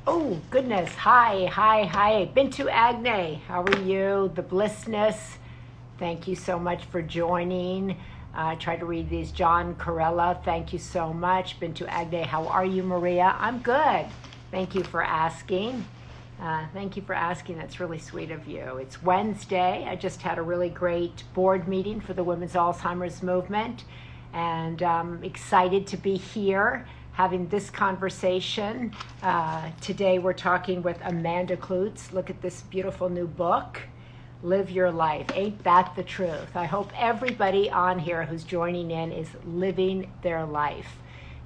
Oh, goodness. Hi, hi, hi. Bintu Agne, how are you? The bliss-ness. Thank you so much for joining. Try to read these. John Carella, thank you so much. Bintu Agne, how are you, Maria? I'm good. Thank you for asking. Thank you for asking. That's really sweet of you. It's Wednesday. I just had a really great board meeting for the Women's Alzheimer's Movement, and excited to be here having this conversation. Today we're talking with Amanda Cloots. Look at this beautiful new book, Live Your Life. Ain't that the truth? I hope everybody on here who's joining in is living their life.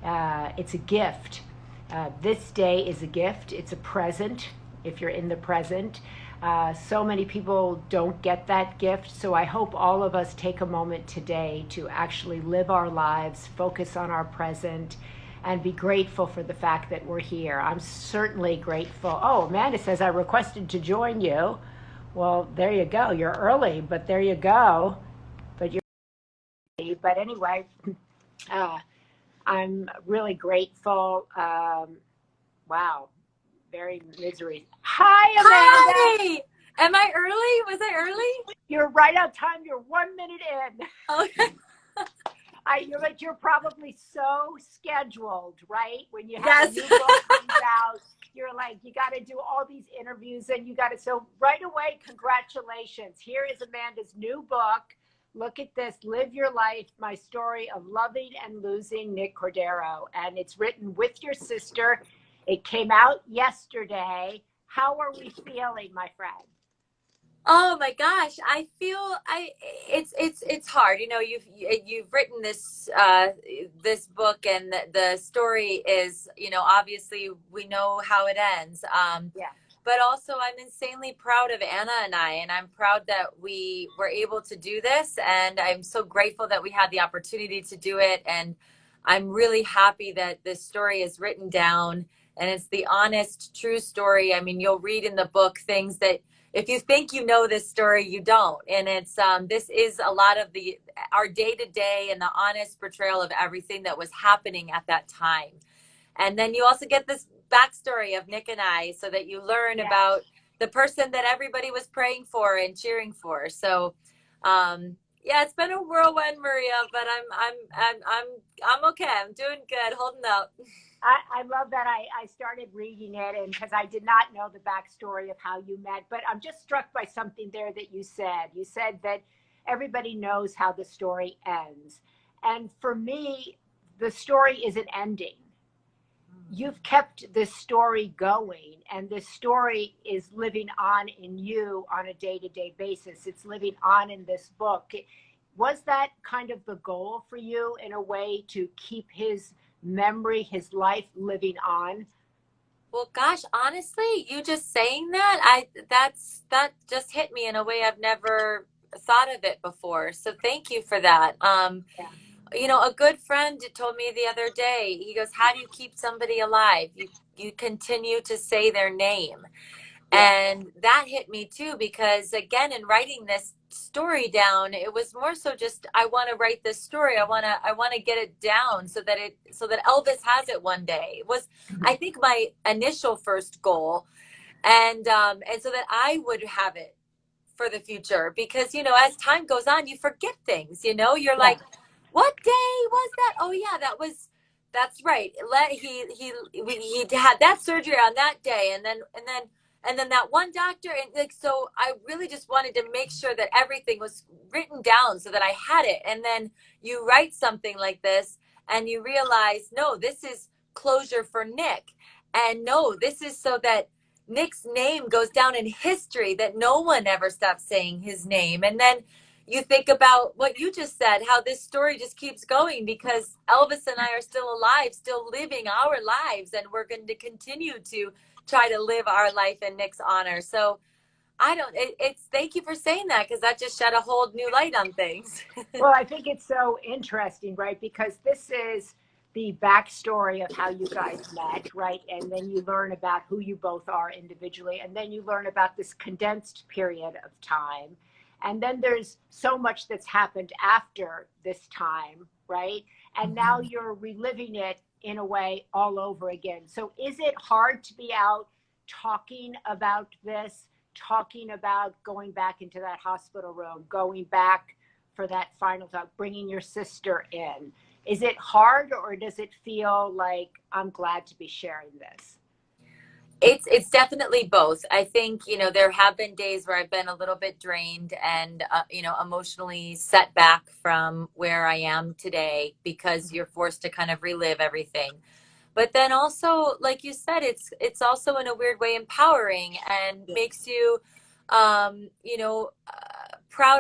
It's a gift. This day is a gift. It's a present if you're in the present. So many people don't get that gift. So I hope all of us take a moment today to actually live our lives, focus on our present, and be grateful for the fact that we're here. I'm certainly grateful. Oh, Amanda says, I requested to join you. Well, there you go. You're early, but there you go. But you're early. But anyway, uh, I'm really grateful. Wow, very misery. Hi, Amanda. Hi! Am I early? Was I early? You're right on time. You're 1 minute in. Okay. You're probably so scheduled, right? When you have a Yes. new book comes out, you're like, you got to do all these interviews and you got to, so right away, congratulations. Here is Amanda's new book. Look at this, Live Your Life, My Story of Loving and Losing Nick Cordero. And it's written with your sister. It came out yesterday. How are we feeling, my friend? Oh my gosh, I feel it's hard. You've written this book, and the story is, obviously we know how it ends. Yeah. But also I'm insanely proud of Anna and I'm proud that we were able to do this, and I'm so grateful that we had the opportunity to do it. And I'm really happy that this story is written down, and it's the honest, true story. I mean, you'll read in the book things that if you think you know this story, you don't. And it's this is a lot of the our day to day and the honest portrayal of everything that was happening at that time. And then you also get this backstory of Nick and I, so that you learn Yeah. about the person that everybody was praying for and cheering for. So, yeah, it's been a whirlwind, Maria, but I'm okay. I'm doing good, holding up. I love that I started reading it, and because I did not know the backstory of how you met, but I'm just struck by something there that you said. You said that everybody knows how the story ends. And for me, the story isn't ending. You've kept this story going, and this story is living on in you on a day to day basis. It's living on in this book. Was that kind of the goal for you in a way to keep his memory, his life living on? Well, gosh, honestly, you just saying that, that just hit me in a way I've never thought of it before. So thank you for that. Yeah. A good friend told me the other day, he goes, how do you keep somebody alive? You continue to say their name. Yeah. And that hit me too, because again, in writing this story down, it was more so just, I want to write this story. I want to get it down so that Elvis has it one day. It was, I think, my initial first goal. And so that I would have it for the future, because as time goes on, you forget things. You're Yeah. like, what day was that? Oh yeah, that's right. He had that surgery on that day, and then that one doctor. And like, so I really just wanted to make sure that everything was written down so that I had it. And then you write something like this and you realize, no, this is closure for Nick, and no, this is so that Nick's name goes down in history, that no one ever stops saying his name. And then you think about what you just said, how this story just keeps going because Elvis and I are still alive, still living our lives, and we're going to continue to try to live our life in Nick's honor. So it's thank you for saying that, because that just shed a whole new light on things. Well, I think it's so interesting, right? Because this is the backstory of how you guys met, right? And then you learn about who you both are individually. And then you learn about this condensed period of time. And then there's so much that's happened after this time, right? And now you're reliving it in a way all over again. So is it hard to be out talking about this, talking about going back into that hospital room, going back for that final talk, bringing your sister in? Is it hard, or does it feel like I'm glad to be sharing this? It's definitely both. I think, there have been days where I've been a little bit drained and, emotionally set back from where I am today because you're forced to kind of relive everything. But then also, like you said, it's also in a weird way empowering and makes you, proud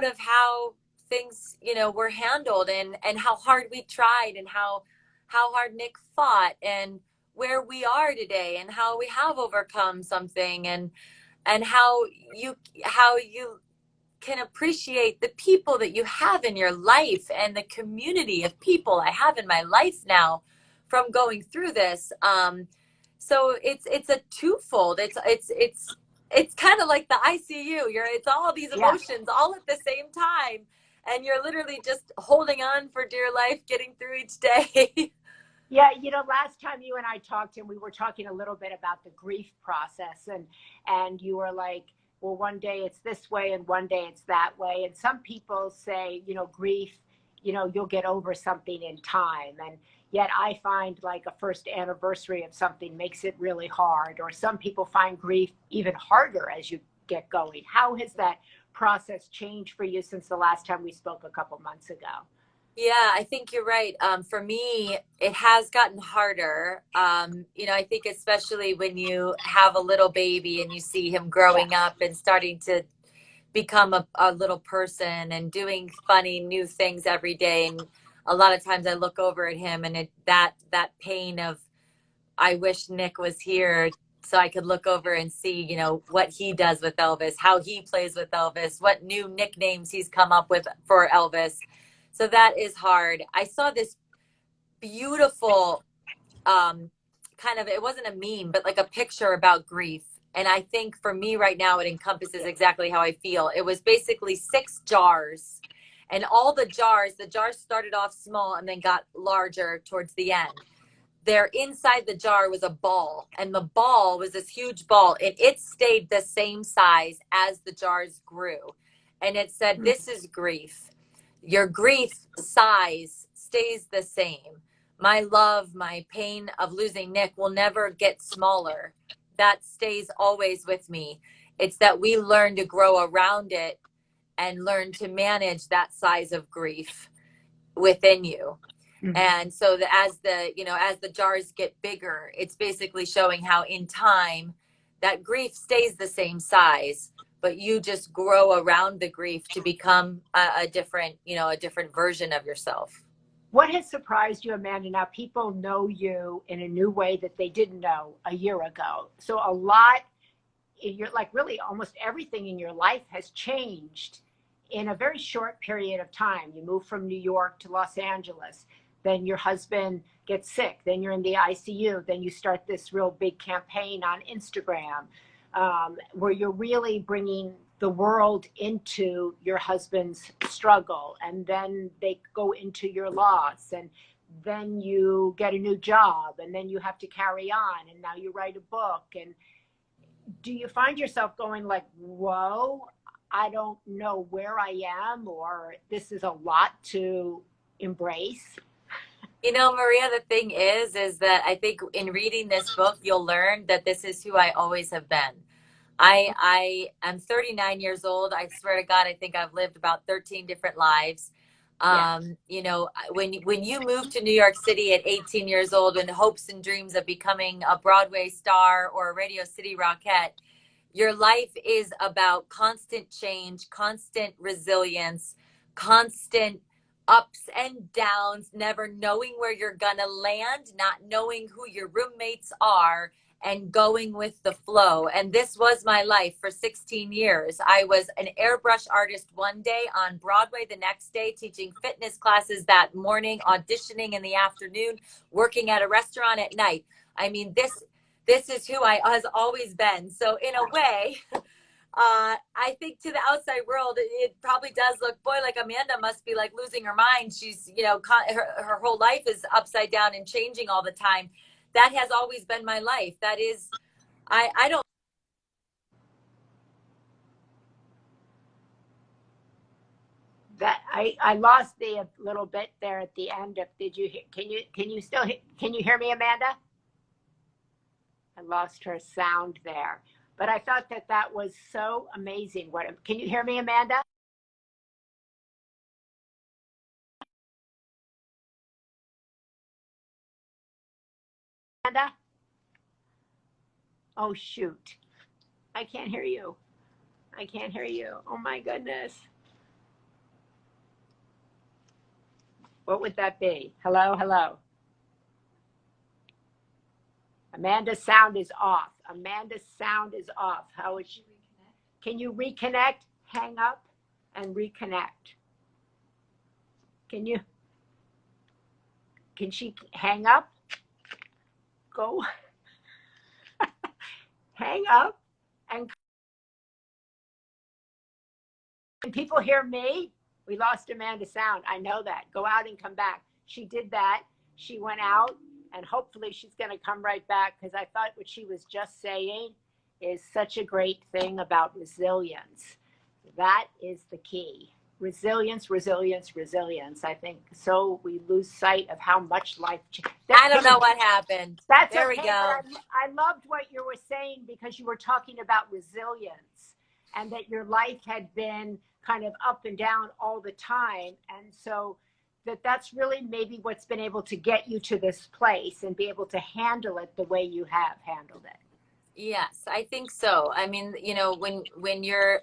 of how things, were handled and how hard we tried and how hard Nick fought and where we are today and how we have overcome something and how you can appreciate the people that you have in your life and the community of people I have in my life now from going through this. So it's a twofold. It's kind of like the ICU. It's all these Yeah. emotions all at the same time, and you're literally just holding on for dear life, getting through each day. Yeah, last time you and I talked, and we were talking a little bit about the grief process, and you were like, well, one day it's this way and one day it's that way. And some people say, grief, you'll get over something in time. And yet I find like a first anniversary of something makes it really hard, or some people find grief even harder as you get going. How has that process changed for you since the last time we spoke a couple months ago? Yeah, I think you're right. For me, it has gotten harder. I think especially when you have a little baby and you see him growing Yes. up and starting to become a little person and doing funny new things every day. And a lot of times I look over at him and that pain of I wish Nick was here so I could look over and see, what he does with Elvis, how he plays with Elvis, what new nicknames he's come up with for Elvis. So that is hard. I saw this beautiful kind of, it wasn't a meme, but like a picture about grief. And I think for me right now, it encompasses exactly how I feel. It was basically 6 jars, and all the jars started off small and then got larger towards the end. There inside the jar was a ball, and the ball was this huge ball, and it stayed the same size as the jars grew. And it said, "This is grief. Your grief size stays the same. My love, my pain of losing Nick will never get smaller. That stays always with me. It's that we learn to grow around it and learn to manage that size of grief within you." And so as the jars get bigger, it's basically showing how in time that grief stays the same size, but you just grow around the grief to become a different version of yourself. What has surprised you, Amanda? Now people know you in a new way that they didn't know a year ago. So a lot in your, like, really almost everything in your life has changed in a very short period of time. You move from New York to Los Angeles, then your husband gets sick, then you're in the ICU, then you start this real big campaign on Instagram, where you're really bringing the world into your husband's struggle, and then they go into your loss, and then you get a new job, and then you have to carry on, and now you write a book. And do you find yourself going like, whoa, I don't know where I am, or this is a lot to embrace? Maria, the thing is that I think in reading this book, you'll learn that this is who I always have been. I am 39 years old. I swear to God, I think I've lived about 13 different lives. Yeah. When you move to New York City at 18 years old with hopes and dreams of becoming a Broadway star or a Radio City Rockette, your life is about constant change, constant resilience, constant ups and downs, never knowing where you're gonna land, not knowing who your roommates are, and going with the flow. And this was my life for 16 years. I was an airbrush artist one day, on Broadway the next day, teaching fitness classes that morning, auditioning in the afternoon, working at a restaurant at night. I mean, this is who I has always been. So in a way, I think to the outside world, it probably does look, boy, like Amanda must be like losing her mind. She's, you know, her whole life is upside down and changing all the time. That has always been my life. That is, I don't. That I lost the a little bit there at the end of, did you can you still can you hear me, Amanda? I lost her sound there, but I thought that that was so amazing. What, can you hear me, Amanda? Amanda? Oh shoot, I can't hear you. I can't hear you. Oh my goodness. What would that be? Hello, hello. Amanda's sound is off. Amanda's sound is off. How is she? Can you reconnect? Hang up and reconnect. Can you? Can she hang up? Go hang up and can people hear me? We lost Amanda's sound. I know that. Go out and come back. She did that. She went out and hopefully she's going to come right back because I thought what she was just saying is such a great thing about resilience. That is the key. Resilience, resilience, resilience. I think so we lose sight of how much life I don't know what happened. That's there okay, we go. but I loved what you were saying because you were talking about resilience and that your life had been kind of up and down all the time. And so that's really maybe what's been able to get you to this place and be able to handle it the way you have handled it. Yes, I think so. I mean, you know, when you're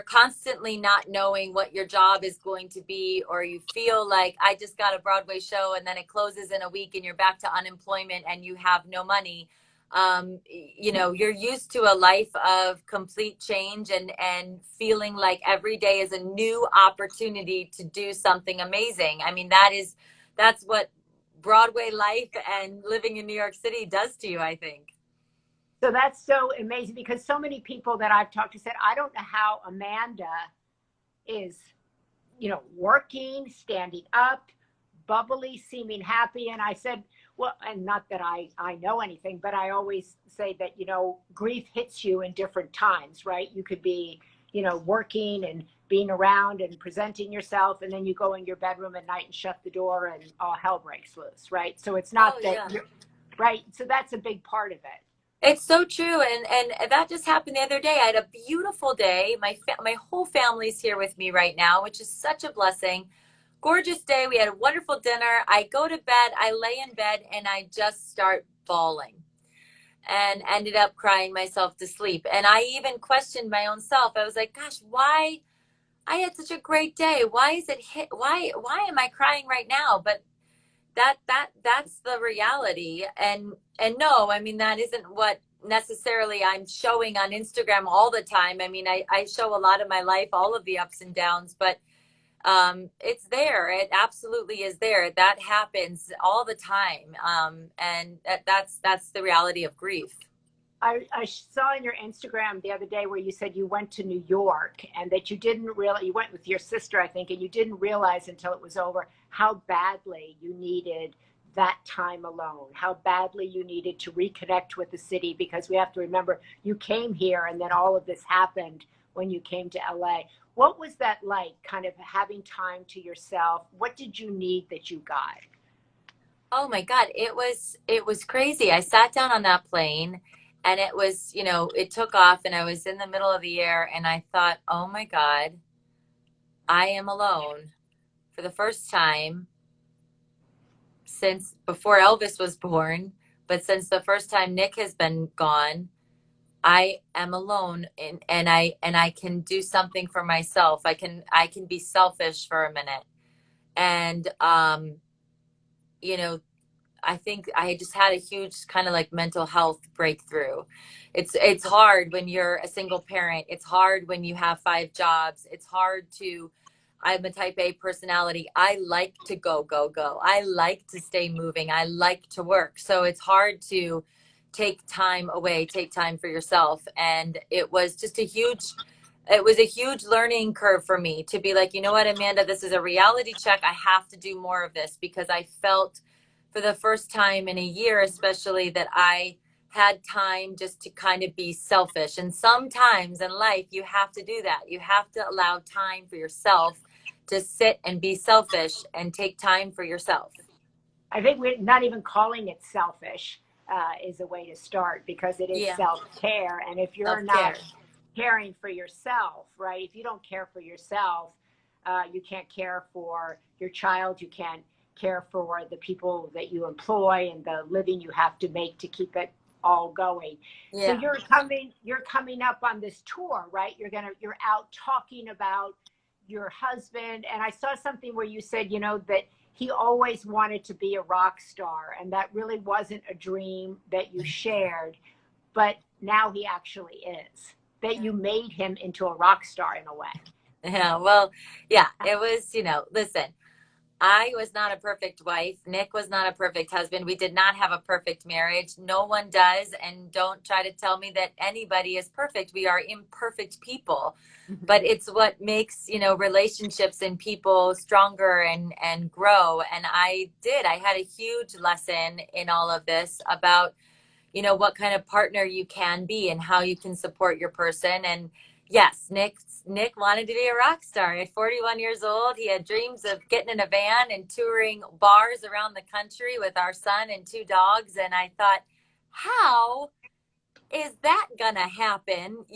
constantly not knowing what your job is going to be, or you feel like I just got a Broadway show and then it closes in a week and you're back to unemployment and you have no money, you know, you're used to a life of complete change and feeling like every day is a new opportunity to do something amazing. I mean, that's what Broadway life and living in New York City does to you, I think. So that's so amazing because so many people that I've talked to said, I don't know how Amanda is, you know, working, standing up, bubbly, seeming happy. And I said, well, and not that I know anything, but I always say that, you know, grief hits you in different times, right? You could be, you know, working and being around and presenting yourself, and then you go in your bedroom at night and shut the door and all hell breaks loose, right? So it's not that you're right. So that's a big part of it. It's so true, and that just happened the other day. I had a beautiful day. My whole family's here with me right now, which is such a blessing. Gorgeous day. We had a wonderful dinner. I go to bed. I lay in bed and I just start bawling, and ended up crying myself to sleep. And I even questioned my own self. I was like, "Gosh, why? I had such a great day. Why is it hit? Why am I crying right now?" But that's the reality. And no, I mean, that isn't what necessarily I'm showing on Instagram all the time. I mean, I show a lot of my life, all of the ups and downs, but it's there. It absolutely is there. That happens all the time. And that's the reality of grief. I saw in your Instagram the other day where you said you went to New York and that you didn't really, you went with your sister, I think, and you didn't realize until it was over how badly you needed that time alone, how badly you needed to reconnect with the city, because we have to remember you came here and then all of this happened when you came to LA. What was that like, kind of having time to yourself? What did you need that you got? Oh my God, it was crazy. I sat down on that plane and it was, you know, it took off and I was in the middle of the air and I thought, "Oh my God, I am alone for the first time since before Elvis was born, but since the first time Nick has been gone, I am alone and I can do something for myself. I can be selfish for a minute." And you know, I think I just had a huge kind of like mental health breakthrough. It's hard when you're a single parent. It's hard when you have five jobs. It's hard to, I'm a type A personality. I like to go, go, go. I like to stay moving. I like to work. So it's hard take time away, take time for yourself. And it was just it was a huge learning curve for me to be like, you know what, Amanda, this is a reality check. I have to do more of this, because I felt for the first time in a year, especially, that I had time just to kind of be selfish. And sometimes in life, you have to do that. You have to allow time for yourself to sit and be selfish and take time for yourself. I think we're not even calling it selfish is a way to start, because it is Yeah. self-care. And if you're Self-care. not caring for yourself, right? If you don't care for yourself, you can't care for your child. You can't care for the people that you employ and the living you have to make to keep it all going. So Yeah. you're coming up on this tour, right? You're out talking about your husband. And I saw something where you said, you know, that he always wanted to be a rock star, and that really wasn't a dream that you shared, but now he actually is, that you made him into a rock star in a way. Yeah. Well, yeah, it was, listen, I was not a perfect wife. Nick was not a perfect husband. We did not have a perfect marriage. No one does. And don't try to tell me that anybody is perfect. We are imperfect people. But it's what makes, relationships and people stronger and grow. And I had a huge lesson in all of this about, what kind of partner you can be and how you can support your person. And yes, Nick wanted to be a rock star. At 41 years old, he had dreams of getting in a van and touring bars around the country with our son and 2 dogs. And I thought, how is that gonna happen?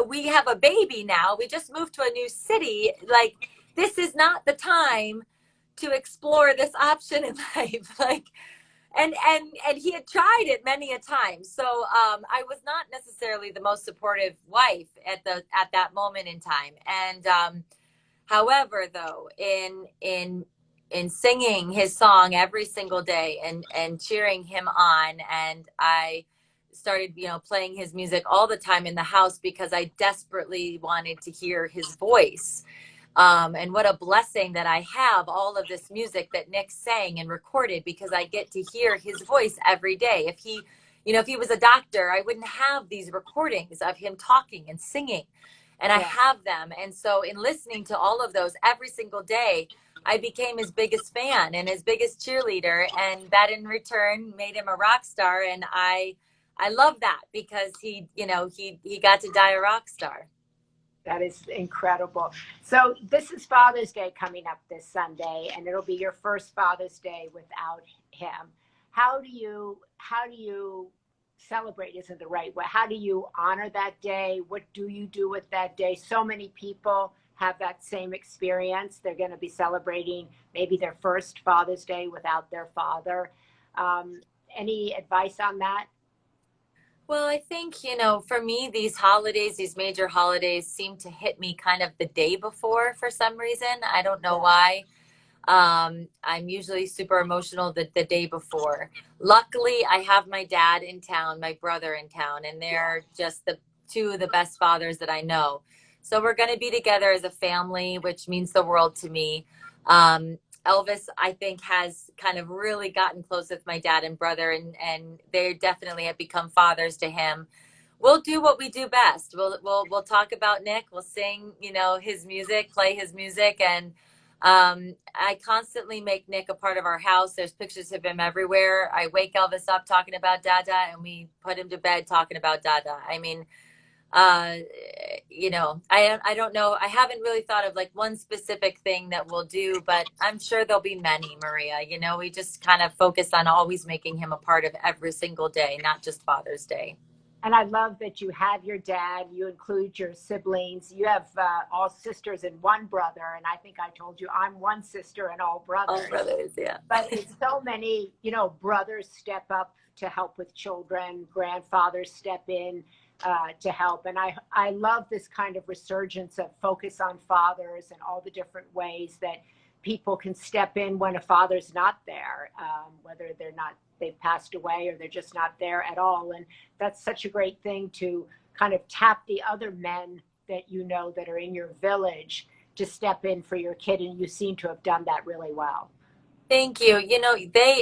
We have a baby now. We just moved to a new city. Like, this is not the time to explore this option in life. Like, and he had tried it many a time. So I was not necessarily the most supportive wife at that moment in time. And however, though, in singing his song every single day and cheering him on, and I started, playing his music all the time in the house because I desperately wanted to hear his voice. And what a blessing that I have all of this music that Nick sang and recorded, because I get to hear his voice every day. If he was a doctor, I wouldn't have these recordings of him talking and singing, and I have them. And so in listening to all of those every single day, I became his biggest fan and his biggest cheerleader. And that in return made him a rock star. And I love that, because he got to die a rock star. That is incredible. So this is Father's Day coming up this Sunday, and it'll be your first Father's Day without him. How do you celebrate isn't the right way. How do you honor that day? What do you do with that day? So many people have that same experience. They're going to be celebrating maybe their first Father's Day without their father. Any advice on that? Well, I think, for me, these major holidays seem to hit me kind of the day before for some reason. I don't know why. I'm usually super emotional the day before. Luckily, I have my dad in town, my brother in town, and they're just the 2 of the best fathers that I know. So we're going to be together as a family, which means the world to me. Elvis, I think, has kind of really gotten close with my dad and brother, and they definitely have become fathers to him. We'll do what we do best. We'll talk about Nick. We'll sing, his music, play his music, and I constantly make Nick a part of our house. There's pictures of him everywhere. I wake Elvis up talking about Dada, and we put him to bed talking about Dada. I mean, I don't know. I haven't really thought of like one specific thing that we'll do, but I'm sure there'll be many, Maria. We just kind of focus on always making him a part of every single day, not just Father's Day. And I love that you have your dad, you include your siblings. You have all sisters and 1 brother. And I think I told you I'm 1 sister and all brothers. All brothers, yeah. But it's so many, brothers step up to help with children, grandfathers step in to help. And I love this kind of resurgence of focus on fathers and all the different ways that people can step in when a father's not there, whether they've passed away or they're just not there at all. And that's such a great thing to kind of tap the other men that that are in your village to step in for your kid. And you seem to have done that really well. Thank you.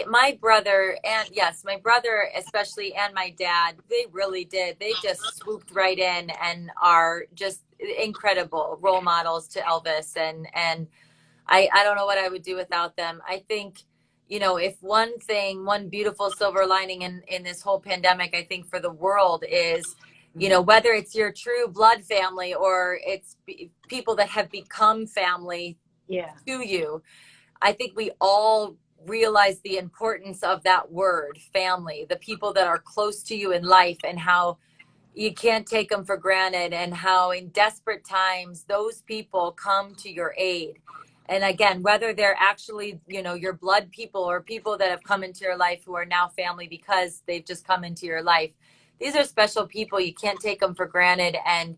My brother and yes, my brother especially and my dad, they really did. They just swooped right in and are just incredible role models to Elvis. And I don't know what I would do without them. I think, if one beautiful silver lining in this whole pandemic, I think for the world is, whether it's your true blood family or it's people that have become family Yeah. to you, I think we all realize the importance of that word, family, the people that are close to you in life, and how you can't take them for granted, and how in desperate times those people come to your aid. And again, whether they're actually, your blood people or people that have come into your life who are now family because they've just come into your life. These are special people. You can't take them for granted. And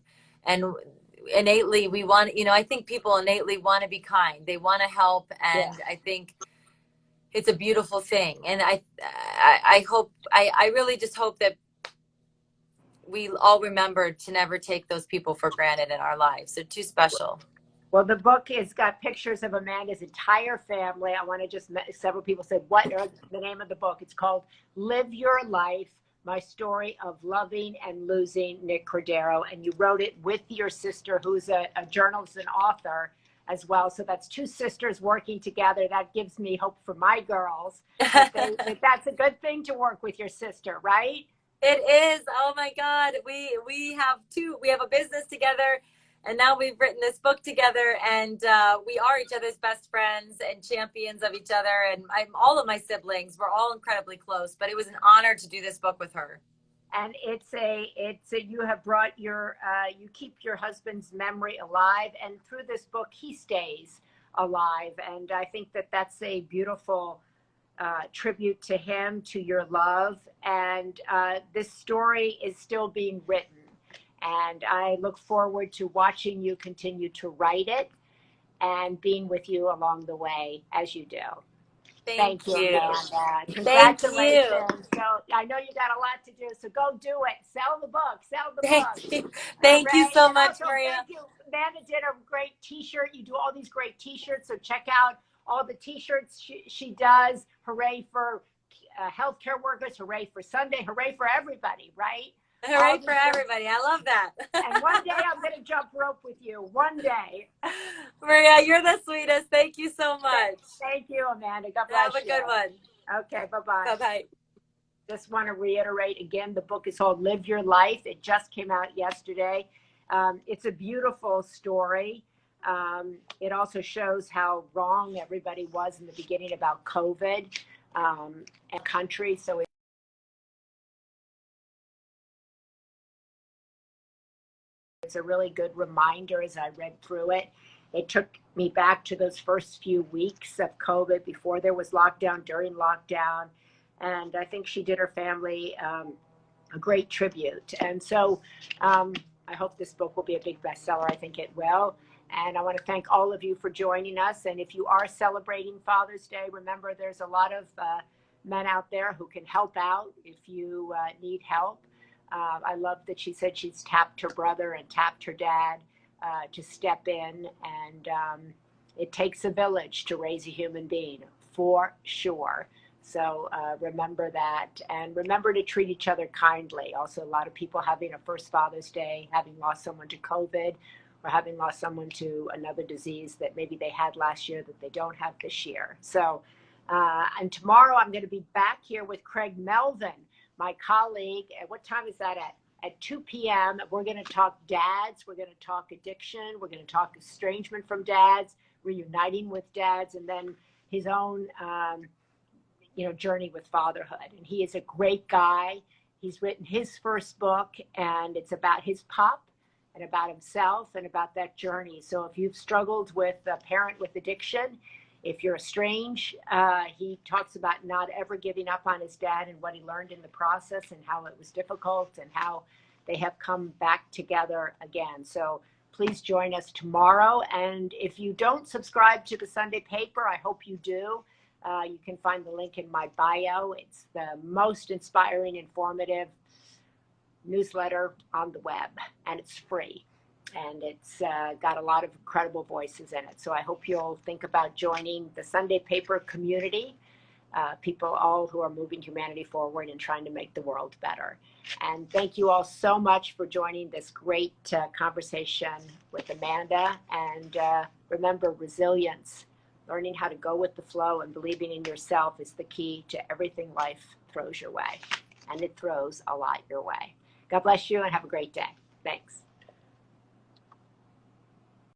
innately we want, I think people innately want to be kind. They want to help. Yeah. And I think it's a beautiful thing. And I hope, I really just hope that we all remember to never take those people for granted in our lives. They're too special. Well, the book has got pictures of Amanda's entire family. I want to just, several people said, what are the name of the book? It's called Live Your Life, My Story of Loving and Losing Nick Cordero. And you wrote it with your sister, who's a journalist and author as well. So that's two sisters working together. That gives me hope for my girls. That's a good thing to work with your sister, right? It is. Oh my God. We have a business together, and now we've written this book together, and we are each other's best friends and champions of each other. And all of my siblings, we're all incredibly close, but it was an honor to do this book with her. And you have brought you keep your husband's memory alive, and through this book he stays alive. And I think that that's a beautiful tribute to him, to your love. And this story is still being written, and I look forward to watching you continue to write it and being with you along the way as you do. Thank you, Amanda. Thank you. Congratulations. So I know you got a lot to do, so go do it. Sell the book. Sell the book. Thank you. Thank you so much, also, Maria. thank you. Amanda did a great T-shirt. You do all these great T-shirts, so check out all the T-shirts she does. Hooray for healthcare workers. Hooray for Sunday. Hooray for everybody, right? Hooray for everybody. I love that. And one day I'm going to jump rope with you. One day. Maria, you're the sweetest. Thank you so much. Thank you, Amanda. God bless you. Have a good one. Okay, bye-bye. Bye-bye. Just want to reiterate again, the book is called Live Your Life. It just came out yesterday. It's a beautiful story. It also shows how wrong everybody was in the beginning about COVID and country. So it's a really good reminder as I read through it. It took me back to those first few weeks of COVID before there was lockdown, during lockdown. And I think she did her family a great tribute. And so I hope this book will be a big bestseller. I think it will. And I want to thank all of you for joining us. And if you are celebrating Father's Day, remember there's a lot of men out there who can help out if you need help. I love that she said she's tapped her brother and tapped her dad to step in. And it takes a village to raise a human being, for sure. So remember that, and remember to treat each other kindly. Also, a lot of people having a first Father's Day, having lost someone to COVID, or having lost someone to another disease that maybe they had last year that they don't have this year. So, and tomorrow I'm going to be back here with Craig Melvin, my colleague. At what time is that at? At 2 p.m. We're going to talk dads. We're going to talk addiction. We're going to talk estrangement from dads, reuniting with dads, and then his own journey with fatherhood. And he is a great guy. He's written his first book, and it's about his pup and about himself and about that journey. So if you've struggled with a parent with addiction, if you're estranged, he talks about not ever giving up on his dad and what he learned in the process and how it was difficult and how they have come back together again. So please join us tomorrow. And if you don't subscribe to the Sunday paper, I hope you do. You can find the link in my bio. It's the most inspiring, informative newsletter on the web, and it's free. and it's got a lot of incredible voices in it. So I hope you'll think about joining the Sunday Paper community, people all who are moving humanity forward and trying to make the world better. And thank you all so much for joining this great conversation with Amanda. And remember, resilience, learning how to go with the flow and believing in yourself is the key to everything life throws your way. And it throws a lot your way. God bless you and have a great day. Thanks.